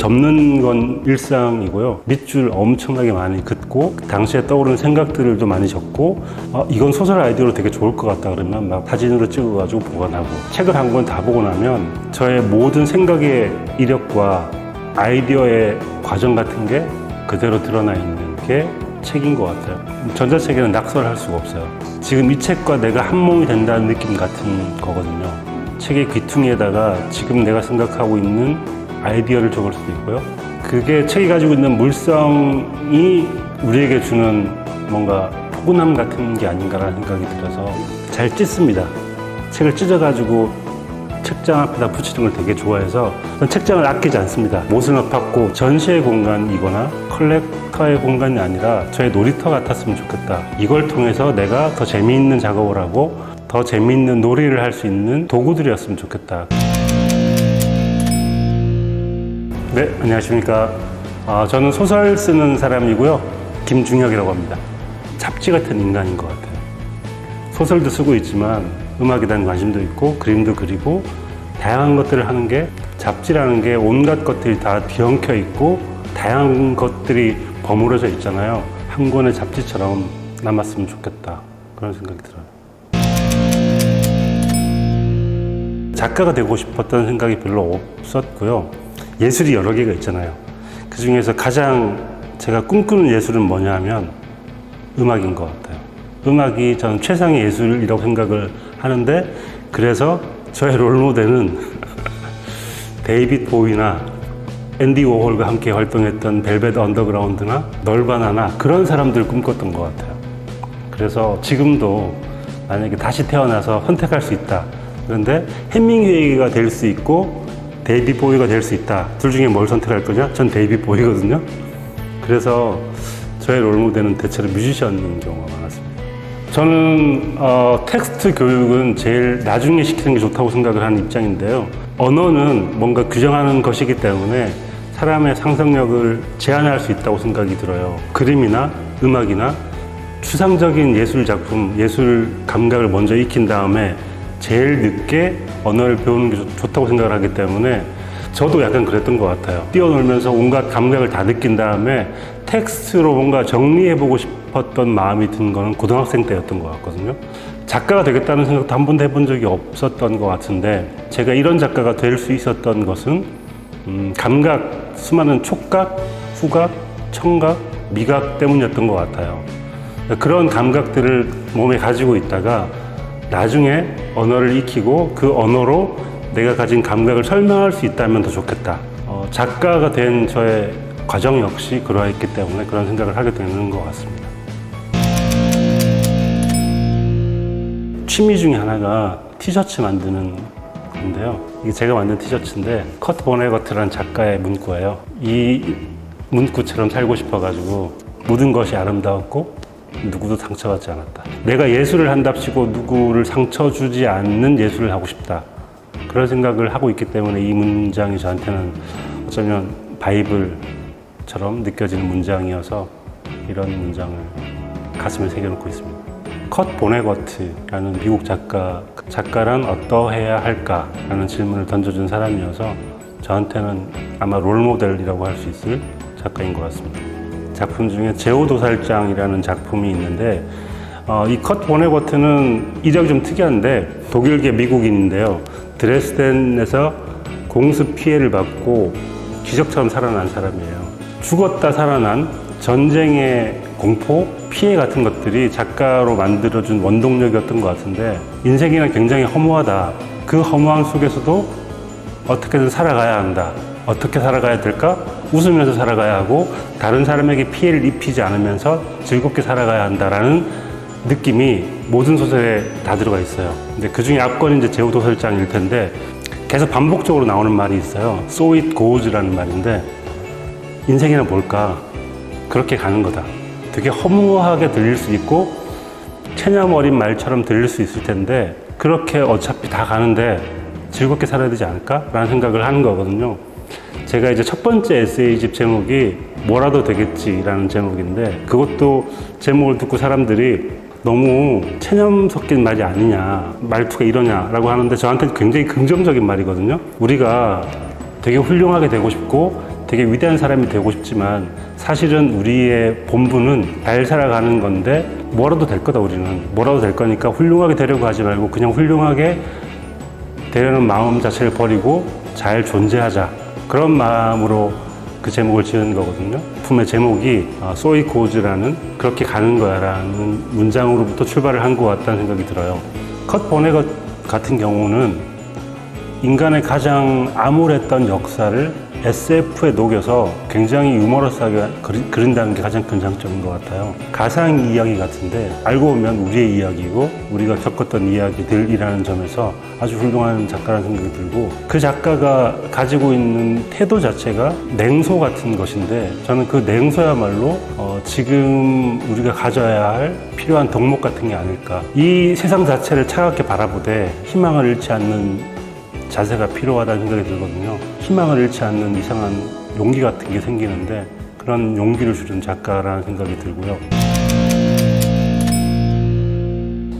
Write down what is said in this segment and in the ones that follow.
접는 건 일상이고요. 밑줄 엄청나게 많이 긋고 당시에 떠오르는 생각들도 많이 적고 이건 소설 아이디어로 되게 좋을 것 같다 그러면 막 사진으로 찍어가지고 보관하고 책을 한 권 다 보고 나면 저의 모든 생각의 이력과 아이디어의 과정 같은 게 그대로 드러나 있는 게 책인 것 같아요. 전자책에는 낙서를 할 수가 없어요. 지금 이 책과 내가 한 몸이 된다는 느낌 같은 거거든요. 책의 귀퉁이에다가 지금 내가 생각하고 있는 아이디어를 적을 수도 있고요. 그게 책이 가지고 있는 물성이 우리에게 주는 뭔가 포근함 같은 게 아닌가라는 생각이 들어서 잘 찢습니다. 책을 찢어가지고 책장 앞에다 붙이는 걸 되게 좋아해서 책장을 아끼지 않습니다. 못을 넣고 전시의 공간이거나 컬렉터의 공간이 아니라 저의 놀이터 같았으면 좋겠다. 이걸 통해서 내가 더 재미있는 작업을 하고 더 재미있는 놀이를 할 수 있는 도구들이었으면 좋겠다. 네, 안녕하십니까. 저는 소설 쓰는 사람이고요. 김중혁이라고 합니다. 잡지 같은 인간인 것 같아요. 소설도 쓰고 있지만 음악에 대한 관심도 있고 그림도 그리고 다양한 것들을 하는 게 잡지라는 게 온갖 것들이 다 뒤엉켜 있고 다양한 것들이 버무려져 있잖아요. 한 권의 잡지처럼 남았으면 좋겠다. 그런 생각이 들어요. 작가가 되고 싶었던 생각이 별로 없었고요. 예술이 여러 개가 있잖아요. 그 중에서 가장 제가 꿈꾸는 예술은 뭐냐 하면 음악인 것 같아요. 음악이 저는 최상의 예술이라고 생각을 하는데 그래서 저의 롤모델은 데이빗 보이나 앤디 워홀과 함께 활동했던 벨벳 언더그라운드나 널바나나 그런 사람들을 꿈꿨던 것 같아요. 그래서 지금도 만약에 다시 태어나서 선택할 수 있다. 그런데 해밍웨이가 될 수 있고 데이빗 보이가 될 수 있다. 둘 중에 뭘 선택할 거냐? 전 데이빗 보이거든요. 그래서 저의 롤모델은 대체로 뮤지션인 경우가 많았습니다. 저는 텍스트 교육은 제일 나중에 시키는 게 좋다고 생각을 하는 입장인데요. 언어는 뭔가 규정하는 것이기 때문에 사람의 상상력을 제한할 수 있다고 생각이 들어요. 그림이나 음악이나 추상적인 예술 작품, 예술 감각을 먼저 익힌 다음에 제일 늦게 언어를 배우는 게 좋다고 생각을 하기 때문에 저도 약간 그랬던 것 같아요. 뛰어놀면서 온갖 감각을 다 느낀 다음에 텍스트로 뭔가 정리해보고 싶었던 마음이 든 거는 고등학생 때였던 것 같거든요. 작가가 되겠다는 생각도 한 번도 해본 적이 없었던 것 같은데 제가 이런 작가가 될 수 있었던 것은 감각, 수많은 촉각, 후각, 청각, 미각 때문이었던 것 같아요. 그런 감각들을 몸에 가지고 있다가 나중에 언어를 익히고 그 언어로 내가 가진 감각을 설명할 수 있다면 더 좋겠다. 작가가 된 저의 과정 역시 그러했기 때문에 그런 생각을 하게 되는 것 같습니다. 취미 중에 하나가 티셔츠 만드는 건데요. 이게 제가 만든 티셔츠인데 커트 보네거트라는 작가의 문구예요. 이 문구처럼 살고 싶어가지고 모든 것이 아름다웠고 누구도 상처받지 않았다. 내가 예술을 한답시고 누구를 상처 주지 않는 예술을 하고 싶다. 그런 생각을 하고 있기 때문에 이 문장이 저한테는 어쩌면 바이블처럼 느껴지는 문장이어서 이런 문장을 가슴에 새겨놓고 있습니다. 컷 보네거트라는 미국 작가란 어떠해야 할까라는 질문을 던져준 사람이어서 저한테는 아마 롤모델이라고 할 수 있을 작가인 것 같습니다. 작품 중에 제오도살장이라는 작품이 있는데 이 컷 보네거트는 이력이 좀 특이한데 독일계 미국인인데요. 드레스덴에서 공습 피해를 받고 기적처럼 살아난 사람이에요. 죽었다 살아난 전쟁의 공포, 피해 같은 것들이 작가로 만들어준 원동력이었던 것 같은데 인생이란 굉장히 허무하다. 그 허무함 속에서도 어떻게든 살아가야 한다. 어떻게 살아가야 될까? 웃으면서 살아가야 하고 다른 사람에게 피해를 입히지 않으면서 즐겁게 살아가야 한다라는 느낌이 모든 소설에 다 들어가 있어요. 근데 그 중에 앞권이 이제 제오도살장일 텐데 계속 반복적으로 나오는 말이 있어요. So it goes라는 말인데 인생이란 뭘까? 그렇게 가는 거다. 되게 허무하게 들릴 수 있고 체념 어린 말처럼 들릴 수 있을 텐데 그렇게 어차피 다 가는데 즐겁게 살아야 되지 않을까? 라는 생각을 하는 거거든요. 제가 이제 첫 번째 에세이집 제목이 뭐라도 되겠지라는 제목인데 그것도 제목을 듣고 사람들이 너무 체념 섞인 말이 아니냐, 말투가 이러냐라고 하는데 저한테는 굉장히 긍정적인 말이거든요. 우리가 되게 훌륭하게 되고 싶고 되게 위대한 사람이 되고 싶지만 사실은 우리의 본분은 잘 살아가는 건데 뭐라도 될 거다. 우리는 뭐라도 될 거니까 훌륭하게 되려고 하지 말고 그냥 훌륭하게 되려는 마음 자체를 버리고 잘 존재하자. 그런 마음으로 그 제목을 지은 거거든요. 품의 제목이 소이 고즈라는 그렇게 가는 거야 라는 문장으로부터 출발을 한 것 같다는 생각이 들어요. 컷 보네것 같은 경우는 인간의 가장 암울했던 역사를 SF에 녹여서 굉장히 유머러스하게 그린다는 게 가장 큰 장점인 것 같아요. 가상 이야기 같은데 알고 보면 우리의 이야기고 우리가 겪었던 이야기들이라는 점에서 아주 훌륭한 작가라는 생각이 들고, 그 작가가 가지고 있는 태도 자체가 냉소 같은 것인데 저는 그 냉소야말로 지금 우리가 가져야 할 필요한 덕목 같은 게 아닐까. 이 세상 자체를 차갑게 바라보되 희망을 잃지 않는 자세가 필요하다는 생각이 들거든요. 희망을 잃지 않는 이상한 용기 같은 게 생기는데 그런 용기를 주는 작가라는 생각이 들고요.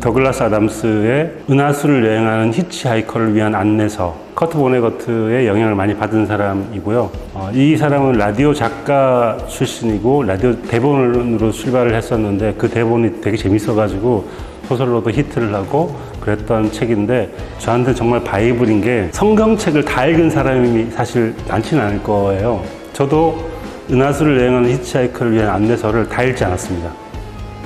더글라스 아담스의 은하수를 여행하는 히치하이커를 위한 안내서, 커트 보네거트의 영향을 많이 받은 사람이고요. 이 사람은 라디오 작가 출신이고 라디오 대본으로 출발을 했었는데 그 대본이 되게 재밌어가지고 소설로도 히트를 하고 그랬던 책인데, 저한테는 정말 바이블인 게 성경책을 다 읽은 사람이 사실 많지는 않을 거예요. 저도 은하수를 여행하는 히치하이커를 위한 안내서를 다 읽지 않았습니다.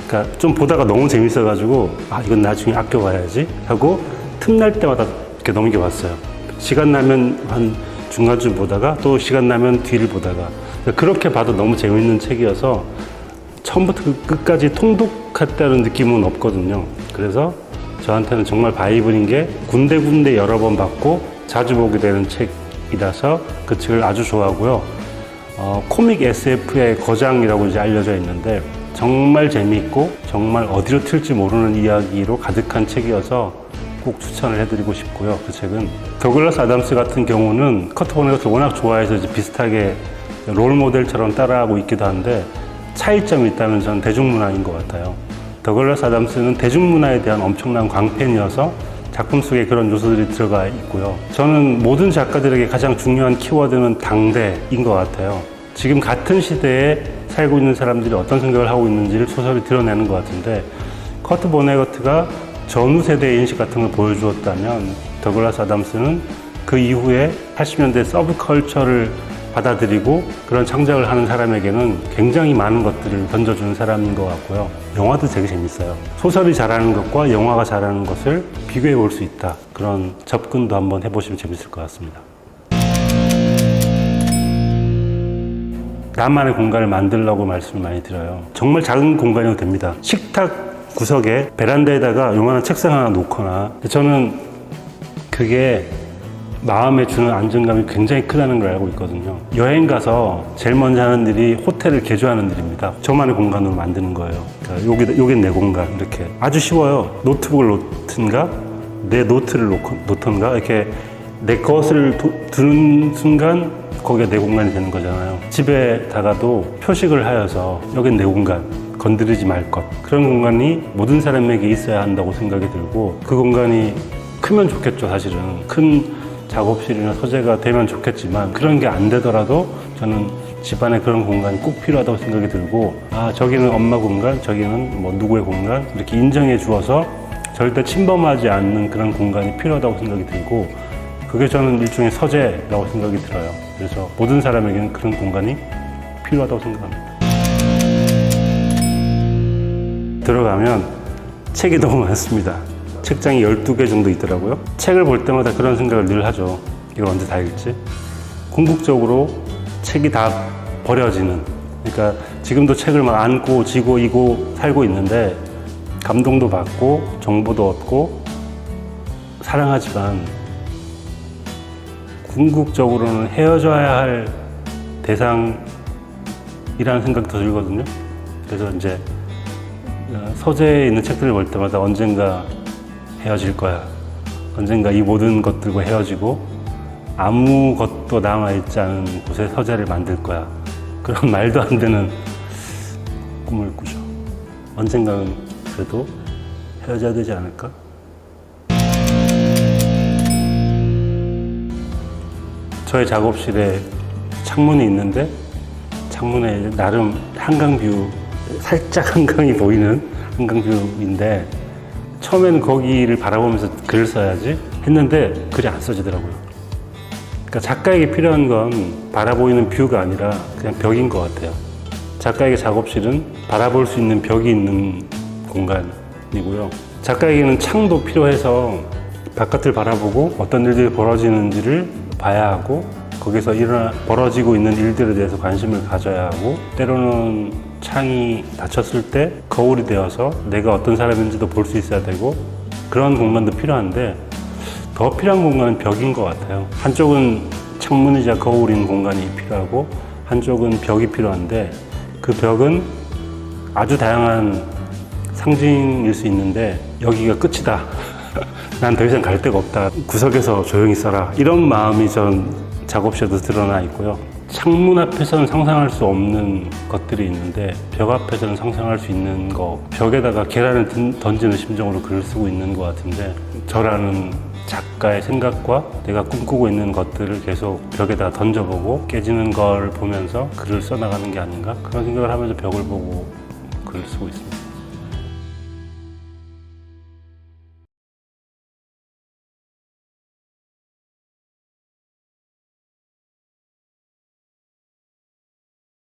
그러니까 좀 보다가 너무 재밌어가지고 이건 나중에 아껴봐야지 하고 틈날 때마다 이렇게 넘겨봤어요. 시간 나면 한 중간쯤 보다가 또 시간 나면 뒤를 보다가, 그렇게 봐도 너무 재밌는 책이어서 처음부터 끝까지 통독했다는 느낌은 없거든요. 그래서 저한테는 정말 바이블인 게 군데군데 여러 번 봤고 자주 보게 되는 책이라서 그 책을 아주 좋아하고요. 코믹 SF의 거장이라고 이제 알려져 있는데 정말 재미있고 정말 어디로 튈지 모르는 이야기로 가득한 책이어서 꼭 추천을 해드리고 싶고요. 그 책은 더글라스 아담스 같은 경우는 커트 보네거트를 워낙 좋아해서 이제 비슷하게 롤 모델처럼 따라하고 있기도 한데 차이점이 있다면 저는 대중문화인 것 같아요. 더글라스 아담스는 대중문화에 대한 엄청난 광팬이어서 작품 속에 그런 요소들이 들어가 있고요. 저는 모든 작가들에게 가장 중요한 키워드는 당대인 것 같아요. 지금 같은 시대에 살고 있는 사람들이 어떤 생각을 하고 있는지를 소설이 드러내는 것 같은데, 커트 보네거트가 전후 세대의 인식 같은 걸 보여주었다면 더글라스 아담스는 그 이후에 80년대 서브컬처를 받아들이고 그런 창작을 하는 사람에게는 굉장히 많은 것들을 던져주는 사람인 것 같고요. 영화도 되게 재밌어요. 소설이 잘하는 것과 영화가 잘하는 것을 비교해 볼 수 있다. 그런 접근도 한번 해보시면 재밌을 것 같습니다. 나만의 공간을 만들려고 말씀을 많이 드려요. 정말 작은 공간이어도 됩니다. 식탁 구석에 베란다에다가 요만한 책상 하나 놓거나, 저는 그게 마음에 주는 안정감이 굉장히 크다는 걸 알고 있거든요. 여행 가서 제일 먼저 하는 일이 호텔을 개조하는 일입니다. 저만의 공간으로 만드는 거예요. 그러니까 요게 내 공간. 이렇게 아주 쉬워요. 노트북을 놓든가 내 노트를 놓던가 이렇게 내 것을 두는 순간 거기가 내 공간이 되는 거잖아요. 집에다가도 표식을 하여서 여긴 내 공간, 건드리지 말 것, 그런 공간이 모든 사람에게 있어야 한다고 생각이 들고, 그 공간이 크면 좋겠죠. 사실은 큰 작업실이나 서재가 되면 좋겠지만 그런 게 안 되더라도 저는 집안에 그런 공간이 꼭 필요하다고 생각이 들고, 저기는 엄마 공간, 저기는 뭐 누구의 공간, 이렇게 인정해 주어서 절대 침범하지 않는 그런 공간이 필요하다고 생각이 들고, 그게 저는 일종의 서재라고 생각이 들어요. 그래서 모든 사람에게는 그런 공간이 필요하다고 생각합니다. 들어가면 책이 너무 많습니다. 책장이 12개 정도 있더라고요. 책을 볼 때마다 그런 생각을 늘 하죠. 이걸 언제 다 읽지? 궁극적으로 책이 다 버려지는, 그러니까 지금도 책을 막 안고 지고 이고 살고 있는데 감동도 받고 정보도 얻고 사랑하지만 궁극적으로는 헤어져야 할 대상이라는 생각이 더 들거든요. 그래서 이제 서재에 있는 책들을 볼 때마다 언젠가 헤어질 거야. 언젠가 이 모든 것들과 헤어지고 아무것도 남아있지 않은 곳에 서재를 만들 거야. 그런 말도 안 되는 꿈을 꾸죠. 언젠가는 그래도 헤어져야 되지 않을까? 저의 작업실에 창문이 있는데 창문에 나름 한강뷰, 살짝 한강이 보이는 한강뷰인데 처음에는 거기를 바라보면서 글을 써야지 했는데 글이 안 써지더라고요. 그러니까 작가에게 필요한 건 바라보이는 뷰가 아니라 그냥 벽인 것 같아요. 작가에게 작업실은 바라볼 수 있는 벽이 있는 공간이고요. 작가에게는 창도 필요해서 바깥을 바라보고 어떤 일들이 벌어지는지를 봐야 하고 거기서 벌어지고 있는 일들에 대해서 관심을 가져야 하고 때로는 창이 닫혔을 때 거울이 되어서 내가 어떤 사람인지도 볼 수 있어야 되고 그런 공간도 필요한데 더 필요한 공간은 벽인 것 같아요. 한쪽은 창문이자 거울인 공간이 필요하고 한쪽은 벽이 필요한데 그 벽은 아주 다양한 상징일 수 있는데 여기가 끝이다. 난 더 이상 갈 데가 없다. 구석에서 조용히 써라. 이런 마음이 전 작업실에도 드러나 있고요. 창문 앞에서는 상상할 수 없는 것들이 있는데 벽 앞에서는 상상할 수 있는 거, 벽에다가 계란을 던지는 심정으로 글을 쓰고 있는 것 같은데 저라는 작가의 생각과 내가 꿈꾸고 있는 것들을 계속 벽에다 던져보고 깨지는 걸 보면서 글을 써나가는 게 아닌가 그런 생각을 하면서 벽을 보고 글을 쓰고 있습니다.